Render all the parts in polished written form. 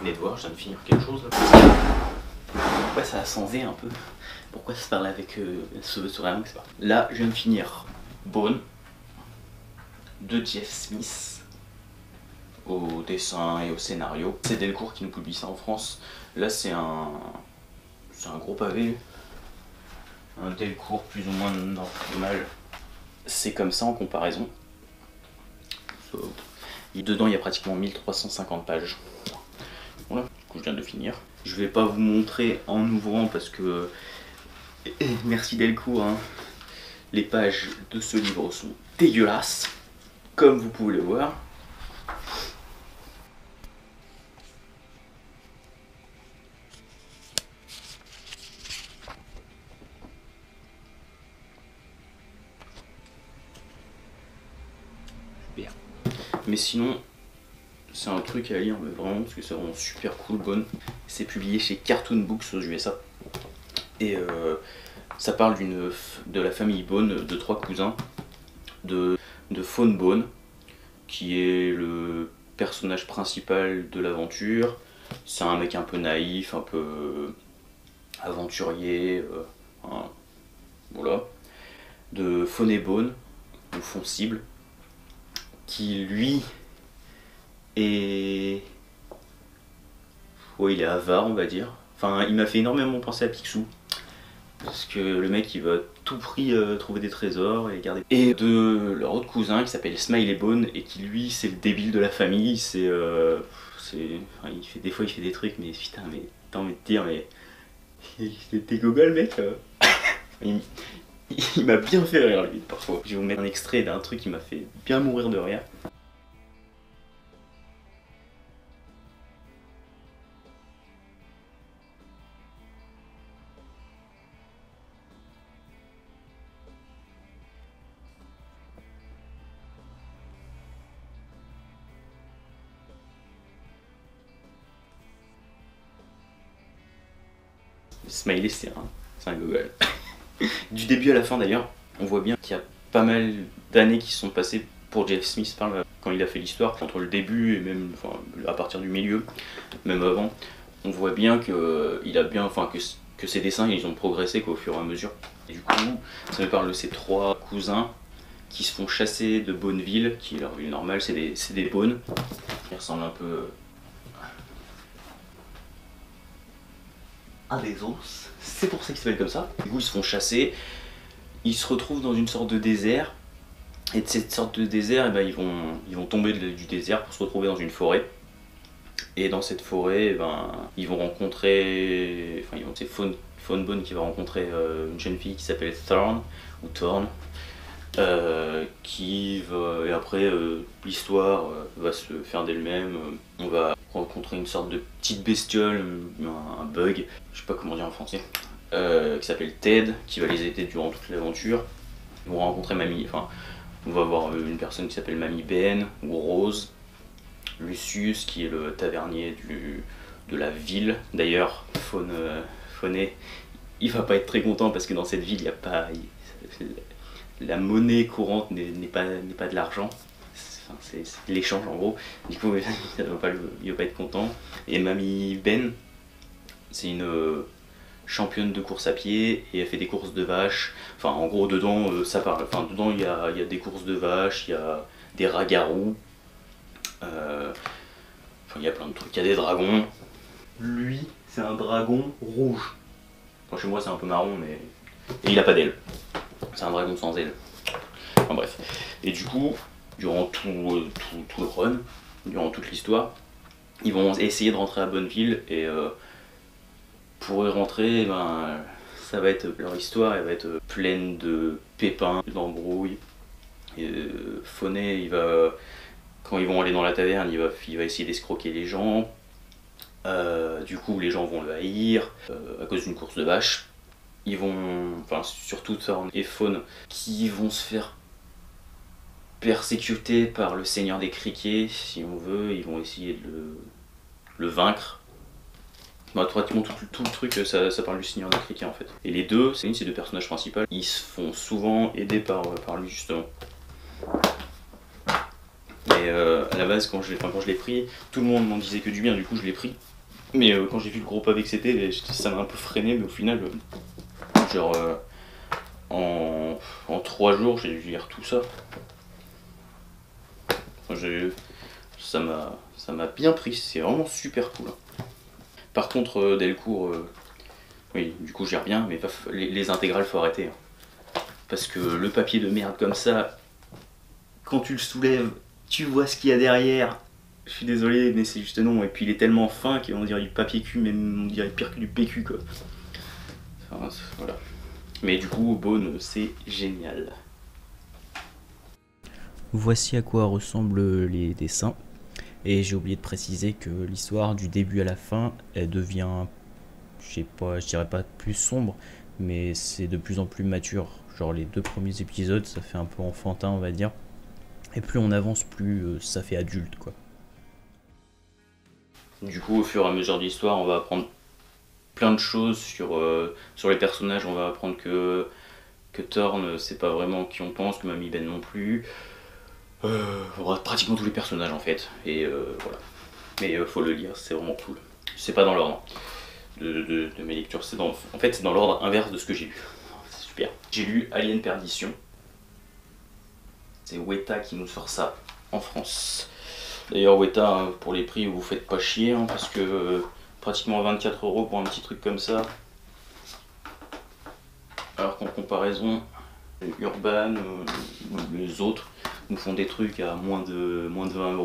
venez de voir, je viens de finir quelque chose là. Pourquoi ça a sensé un peu? Pourquoi ça se parle avec ce rien que c'est pas. Là, je viens de finir Bone de Jeff Smith au dessin et au scénario. C'est Delcourt qui nous publie ça en France. Là, c'est un gros pavé. Un Delcourt plus ou moins normal. C'est comme ça en comparaison. Dedans, il y a pratiquement 1350 pages. Voilà, du coup, je viens de finir. Je vais pas vous montrer en ouvrant parce que merci Delcourt, hein. Les pages de ce livre sont dégueulasses, comme vous pouvez le voir. Bien. Mais sinon, c'est un truc à lire, mais vraiment, parce que c'est vraiment super cool, Bone. C'est publié chez Cartoon Books aux USA. Et ça parle de la famille Bone, de 3 cousins, de Fawn Bone, qui est le personnage principal de l'aventure. C'est un mec un peu naïf, un peu aventurier, hein, voilà. De Fawn Bone, ou Foncible, qui lui est... ouais, il est avare, on va dire. Enfin, il m'a fait énormément penser à Picsou. Parce que le mec, il va à tout prix trouver des trésors et les garder. Et de leur autre cousin qui s'appelle Smiley Bone et qui lui, c'est le débile de la famille. C'est, enfin, des fois, il fait des trucs, mais putain, mais t'as envie de dire, mais t'es gogol, mec. Il m'a bien fait rire, lui, parfois. Je vais vous mettre un extrait d'un truc qui m'a fait bien mourir de rire. Smiley, c'est un gogol. Du début à la fin d'ailleurs, on voit bien qu'il y a pas mal d'années qui se sont passées pour Jeff Smith quand il a fait l'histoire, entre le début et même enfin, à partir du milieu, même avant. On voit bien que que ses dessins ils ont progressé au fur et à mesure. Et du coup, ça me parle de ces 3 cousins qui se font chasser de Bonneville, qui est leur ville normale, c'est des Bones. Ils ressemblent un peu à des ours. C'est pour ça qu'ils s'appellent comme ça. Du coup, ils se font chasser. Ils se retrouvent dans une sorte de désert. Et de cette sorte de désert, eh ben, ils vont tomber du désert pour se retrouver dans une forêt. Et dans cette forêt, eh ben, ils vont rencontrer... Enfin, c'est Fawn Bone qui va rencontrer une jeune fille qui s'appelle Thorn, ou Thorn. Et après, l'histoire va se faire d'elle-même. On va rencontrer une sorte de petite bestiole, un bug, je sais pas comment dire en français, qui s'appelle Ted, qui va les aider durant toute l'aventure. Ils vont rencontrer on va avoir une personne qui s'appelle Mamie Ben, ou Rose, Lucius, qui est le tavernier de la ville. D'ailleurs, Fauné, il va pas être très content parce que dans cette ville, il n'y a pas... la monnaie courante n'est pas de l'argent. C'est l'échange en gros, du coup il va pas être content. Et Mamie Ben, c'est une championne de course à pied et elle fait des courses de vaches. Enfin en gros dedans ça parle, enfin dedans il y a des courses de vaches, il y a des ragarous, enfin il y a plein de trucs, il y a des dragons. Lui c'est un dragon rouge. Enfin, chez moi c'est un peu marron mais... Et il a pas d'ailes. C'est un dragon sans ailes. Enfin bref. Et du coup, durant tout le run, durant toute l'histoire, ils vont essayer de rentrer à Bonneville et pour y rentrer, ben, ça va être leur histoire, elle va être pleine de pépins, d'embrouilles. Et Fauné, quand ils vont aller dans la taverne, il va essayer d'escroquer les gens. Du coup, les gens vont le haïr à cause d'une course de vaches. Ils vont, enfin surtout Thorn et Fawn, qui vont se faire persécuter par le seigneur des criquets, si on veut. Ils vont essayer de le vaincre. Bah, pratiquement tout le truc, ça parle du seigneur des criquets en fait. Et les deux, ces 2 personnages principaux, ils se font souvent aider par lui justement. Et à la base, quand je l'ai pris, tout le monde m'en disait que du bien, du coup je l'ai pris. Mais quand j'ai vu le gros pavé que c'était, ça m'a un peu freiné, mais au final, genre en 3 jours, j'ai dû lire tout ça. Enfin, ça m'a bien pris, c'est vraiment super cool. Par contre, Delcourt, oui, du coup j'y reviens, mais les intégrales faut arrêter. Hein. Parce que le papier de merde comme ça, quand tu le soulèves, tu vois ce qu'il y a derrière. Je suis désolé, mais c'est juste non. Et puis il est tellement fin qu'on dirait du papier cul, même on dirait pire que du PQ quoi. Enfin, voilà. Mais du coup, Bone, c'est génial. Voici à quoi ressemblent les dessins. Et j'ai oublié de préciser que l'histoire du début à la fin, elle devient, je sais pas, je dirais pas plus sombre, mais c'est de plus en plus mature. Genre les 2 premiers épisodes, ça fait un peu enfantin, on va dire. Et plus on avance, plus ça fait adulte, quoi. Du coup, au fur et à mesure de l'histoire, on va apprendre plein de choses sur les personnages. On va apprendre que Thorn, c'est pas vraiment qui on pense, que Mamie Ben non plus. On aura pratiquement tous les personnages en fait. Et voilà. Mais faut le lire, c'est vraiment cool. C'est pas dans l'ordre de mes lectures, en fait c'est dans l'ordre inverse de ce que j'ai lu. C'est super. J'ai lu Alien Perdition. C'est Weta qui nous sort ça en France. D'ailleurs Weta, pour les prix, vous faites pas chier, hein, parce que pratiquement 24 € pour un petit truc comme ça. Alors qu'en comparaison, Urban ou les autres nous font des trucs à moins de 20 €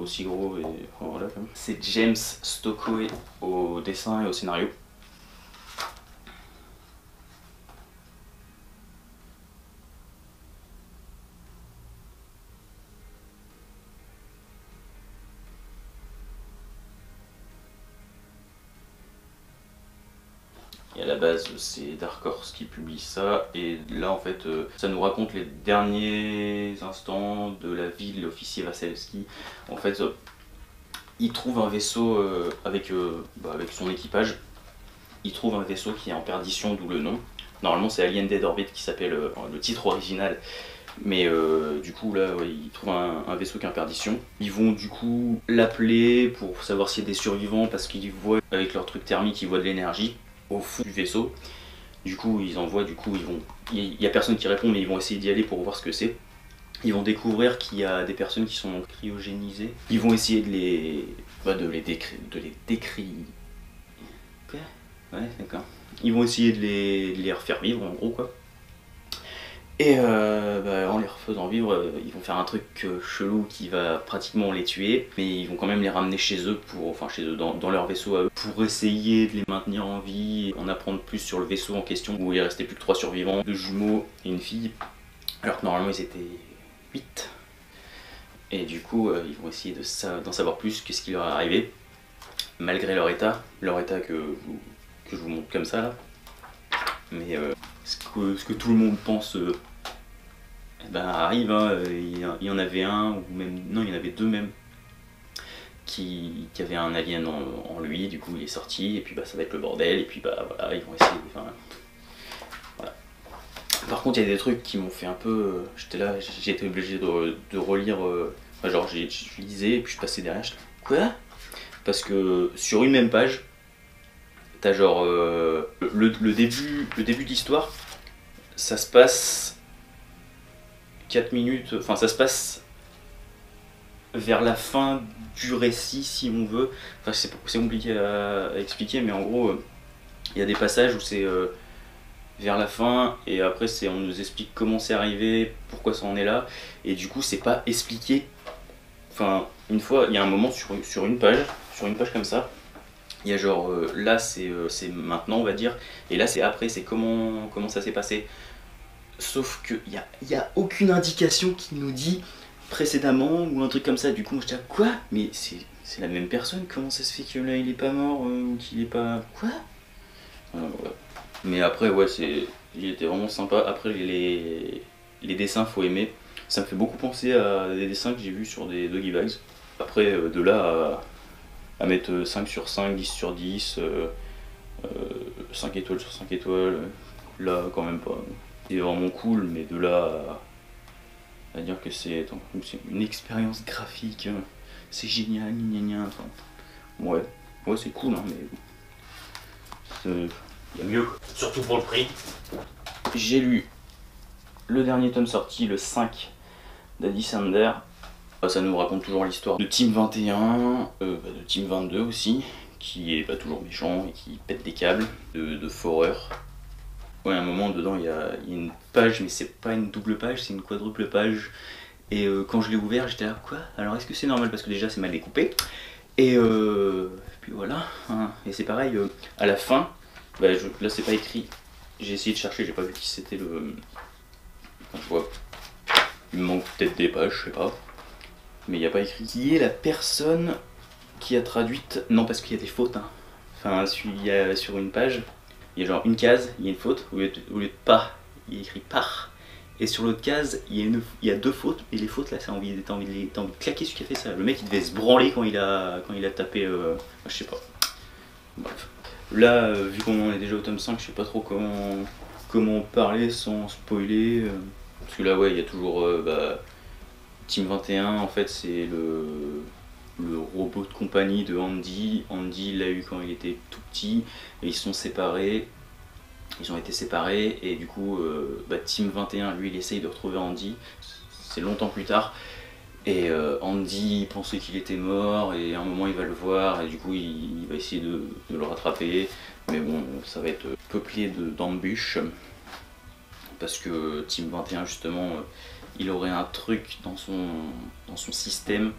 aussi gros. Et voilà. C'est James Stockwell au dessin et au scénario. Et à la base, c'est Dark Horse qui publie ça, et là en fait, ça nous raconte les derniers instants de la vie de l'officier Vasilevski. En fait, il trouve un vaisseau avec son équipage. Il trouve un vaisseau qui est en perdition, d'où le nom. Normalement, c'est Alien Dead Orbit qui s'appelle le titre original. Mais du coup, là, ouais, ils trouvent un vaisseau qui est en perdition. Ils vont du coup l'appeler pour savoir s'il y a des survivants, parce qu'ils voient, avec leur truc thermique, ils voient de l'énergie au fond du vaisseau. Du coup, ils envoient, il y a personne qui répond, mais ils vont essayer d'y aller pour voir ce que c'est. Ils vont découvrir qu'il y a des personnes qui sont cryogénisées. Ils vont essayer de les décrire. Quoi ? Ouais, d'accord. Ils vont essayer de les refaire vivre, en gros, quoi. Et en les refaisant vivre, ils vont faire un truc chelou qui va pratiquement les tuer, mais ils vont quand même les ramener chez eux, dans leur vaisseau à eux, pour essayer de les maintenir en vie, en apprendre plus sur le vaisseau en question, où il restait plus que 3 survivants, 2 jumeaux et une fille, alors que normalement ils étaient 8. Et du coup, ils vont essayer d'en savoir plus, qu'est-ce qui leur est arrivé, malgré leur état que je vous montre comme ça là. Mais ce que tout le monde pense arrive, hein. Il y en avait un, ou même, non, il y en avait 2 même, qui avait un alien en lui, du coup il est sorti, et puis ça va être le bordel, et puis voilà, ils vont essayer, voilà. Par contre, il y a des trucs qui m'ont fait un peu, j'étais là, j'ai été obligé de relire, je lisais, et puis je passais derrière, quoi ? Parce que sur une même page, t'as genre le début de l'histoire, ça se passe 4 minutes, enfin ça se passe vers la fin du récit si on veut. Enfin c'est compliqué à expliquer, mais en gros il y a des passages où c'est vers la fin, et après on nous explique comment c'est arrivé, pourquoi ça en est là, et du coup c'est pas expliqué. Enfin une fois, il y a un moment sur une page comme ça, il y a genre là c'est maintenant on va dire, et là c'est après, c'est comment ça s'est passé. Sauf qu'il y a aucune indication qui nous dit précédemment ou un truc comme ça. Du coup, moi je dis quoi ? Mais c'est la même personne, comment ça se fait que là il est pas mort ou qu'il est pas. Quoi ? Ouais. Mais après, ouais, il était vraiment sympa. Après, les dessins, faut aimer. Ça me fait beaucoup penser à des dessins que j'ai vus sur des Doggy Bags. Après, de là à mettre 5 sur 5, 10 sur 10, 5 étoiles sur 5 étoiles, là quand même pas. C'est vraiment cool, mais de là à dire que c'est une expérience graphique, c'est génial, gna gna gna, enfin, ouais, Ouais, c'est cool, hein, mais il y a mieux, quoi. Surtout pour le prix. J'ai lu le dernier tome sorti, le 5 d'Adi Sander. Ça nous raconte toujours l'histoire de Team 21, de Team 22 aussi, qui est toujours méchant et qui pète des câbles, de Forer. Ouais, à un moment dedans il y a une page, mais c'est pas une double page, c'est une quadruple page. Et quand je l'ai ouvert, j'étais là, quoi? Alors est-ce que c'est normal? Parce que déjà c'est mal découpé. Et puis voilà, hein. Et c'est pareil, à la fin, là c'est pas écrit. J'ai essayé de chercher, j'ai pas vu qui c'était le... Enfin, je vois, il me manque peut-être des pages, je sais pas. Mais il n'y a pas écrit qui est la personne qui a traduite. Non, parce qu'il y a des fautes. Hein. Enfin, il y a, sur une page, il y a genre une case, il y a une faute. Au lieu de pas, il y a écrit par. Et sur l'autre case, il y a deux fautes. Et les fautes là, t'as envie de claquer celui qui a fait ça. Le mec il devait se branler quand il a tapé. Je sais pas. Bref. Là, vu qu'on est déjà au tome 5, je sais pas trop comment parler sans spoiler. Parce que là, ouais, il y a toujours. Team 21, en fait, c'est le robot de compagnie de Andy. Andy l'a eu quand il était tout petit et ils sont séparés. Ils ont été séparés et du coup, Team 21, lui, il essaye de retrouver Andy. C'est longtemps plus tard. Et Andy pensait qu'il était mort et à un moment il va le voir et du coup il va essayer de le rattraper. Mais bon, ça va être peuplé d'embûches. Parce que Team 21, justement, il aurait un truc dans son système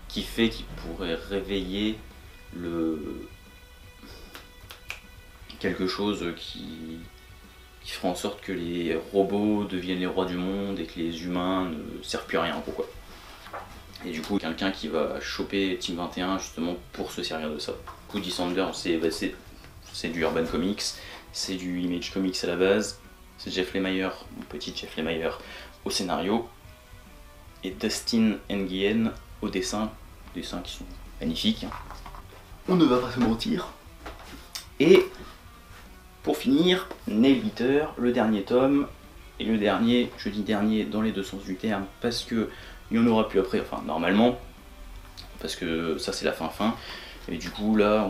qui fait qu'il pourrait réveiller quelque chose qui ferait en sorte que les robots deviennent les rois du monde et que les humains ne servent plus à rien, pourquoi. Et du coup, quelqu'un qui va choper Team 21 justement pour se servir de ça. Du coup, Descender, c'est du Urban Comics, c'est du Image Comics à la base, c'est Jeff Lemire, mon petit Jeff Lemire, au scénario, et Dustin Nguyen au dessin, des dessins qui sont magnifiques, on ne va pas se mentir. Et pour finir, Nailbiter, le dernier tome, et le dernier, je dis dernier dans les deux sens du terme, parce que il y en aura plus après, enfin normalement, parce que ça c'est la fin, et du coup là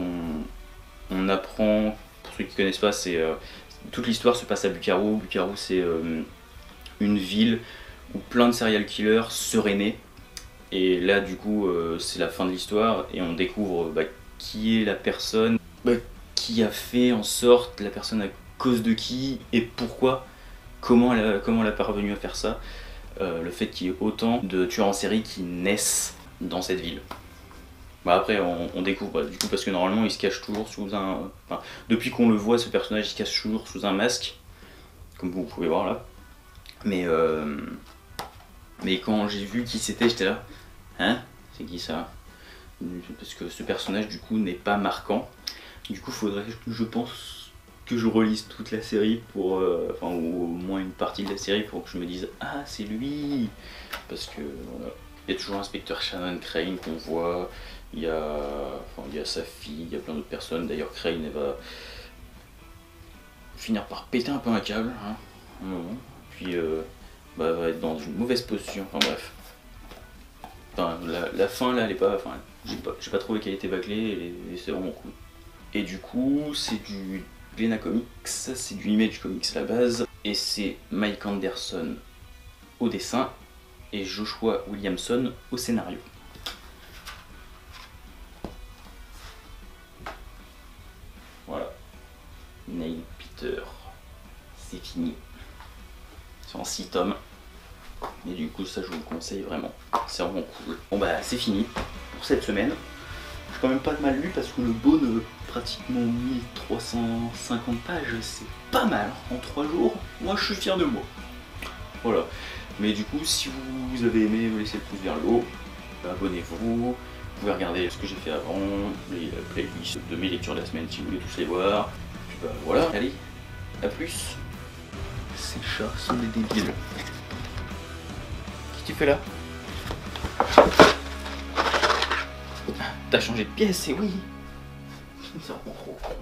on apprend, pour ceux qui connaissent pas, c'est toute l'histoire se passe à Bucaro. Bucaro c'est une ville où plein de serial killers seraient nés. Et là du coup c'est la fin de l'histoire et on découvre qui est la personne qui a fait en sorte, la personne à cause de qui et pourquoi, comment elle a parvenu à faire ça. Le fait qu'il y ait autant de tueurs en série qui naissent dans cette ville. Après on découvre, du coup, parce que normalement il se cache toujours sous un... Enfin, depuis qu'on le voit, ce personnage il se cache toujours sous un masque, comme vous pouvez voir là. Mais quand j'ai vu qui c'était, j'étais là, hein? C'est qui ça? Parce que ce personnage du coup n'est pas marquant. Du coup faudrait, je pense, que je relise toute la série pour... enfin, ou au moins une partie de la série pour que je me dise, ah c'est lui! Parce que voilà. Il y a toujours l'inspecteur Shannon Crane qu'on voit, il y a sa fille, il y a plein d'autres personnes. D'ailleurs Crane elle va finir par péter un peu un câble, hein, un moment. Puis va être dans une mauvaise posture, enfin bref. Enfin, la fin là elle est pas... Enfin, j'ai pas trouvé qu'elle était bâclée et c'est vraiment cool. Et du coup c'est du Glénat Comics, c'est du Image Comics à la base. Et c'est Mike Anderson au dessin et Joshua Williamson au scénario. Voilà, Nailbiter, c'est fini. C'est en 6 tomes. Et du coup ça je vous le conseille vraiment, c'est vraiment cool. Bon c'est fini pour cette semaine. J'ai quand même pas de mal lu parce que le Bone, pratiquement 1350 pages, c'est pas mal en 3 jours. Moi je suis fier de moi. Voilà. Mais du coup, si vous avez aimé, vous laissez le pouce vers le haut, abonnez-vous, vous pouvez regarder ce que j'ai fait avant, les playlists de mes lectures de la semaine si vous voulez tous les voir. Puis voilà, allez, à plus. Ces chats sont des débiles. Qu'est-ce que tu fais là? T'as changé de pièce, et oui. Ça rend trop con.